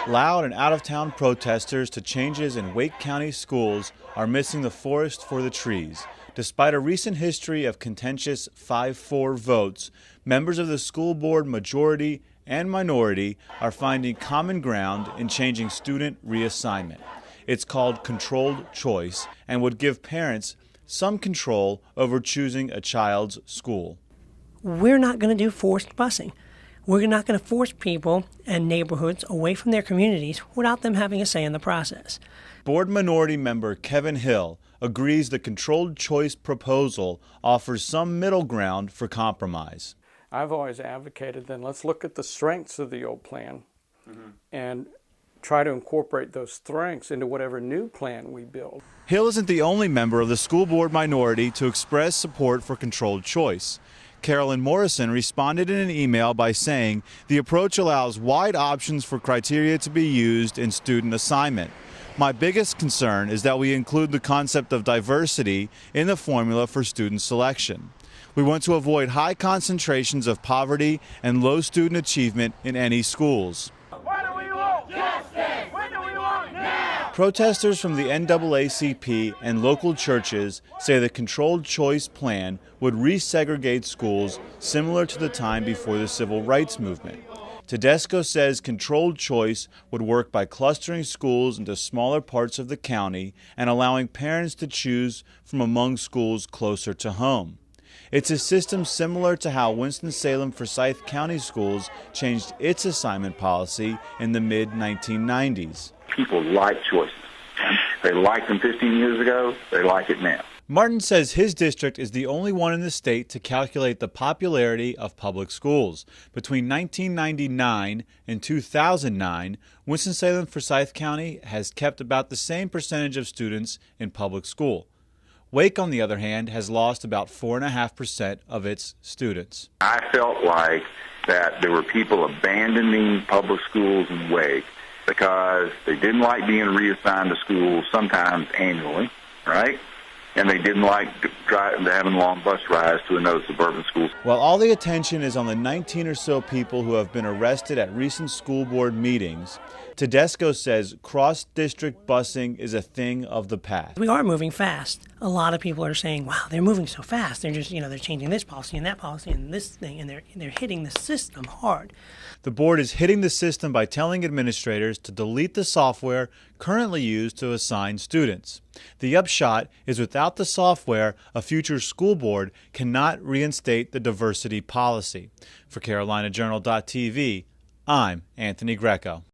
Loud and out-of-town protesters to changes in Wake County schools are missing the forest for the trees. Despite a recent history of contentious 5-4 votes, members of the school board majority and minority are finding common ground in changing student reassignment. It's called controlled choice and would give parents some control over choosing a child's school. We're not going to do forced busing. We're not going to force people and neighborhoods away from their communities without them having a say in the process. Board minority member Kevin Hill agrees the controlled choice proposal offers some middle ground for compromise. I've always advocated then let's look at the strengths of the old plan and try to incorporate those strengths into whatever new plan we build. Hill isn't the only member of the school board minority to express support for controlled choice. Carolyn Morrison responded in an email by saying the approach allows wide options for criteria to be used in student assignment. My biggest concern is that we include the concept of diversity in the formula for student selection. We want to avoid high concentrations of poverty and low student achievement in any schools. What do we want? Justice! What do we want now? Protesters from the NAACP and local churches say the controlled choice plan would resegregate schools similar to the time before the civil rights movement. Tedesco says controlled choice would work by clustering schools into smaller parts of the county and allowing parents to choose from among schools closer to home. It's a system similar to how Winston-Salem Forsyth County Schools changed its assignment policy in the mid-1990s. People like choices. They liked them 15 years ago. They like it now. Martin says his district is the only one in the state to calculate the popularity of public schools. Between 1999 and 2009, Winston-Salem Forsyth County has kept about the same percentage of students in public school. Wake, on the other hand, has lost about 4.5% of its students. I felt like that there were people abandoning public schools in Wake because they didn't like being reassigned to schools, sometimes annually, right? And they didn't like having long bus rides to another suburban school. While all the attention is on the 19 or so people who have been arrested at recent school board meetings, Tedesco says cross-district busing is a thing of the past. We are moving fast. A lot of people are saying, wow, they're moving so fast. They're just, they're changing this policy and that policy and this thing, and they're hitting the system hard. The board is hitting the system by telling administrators to delete the software currently used to assign students. The upshot is without the software, a future school board cannot reinstate the diversity policy. For CarolinaJournal.tv, I'm Anthony Greco.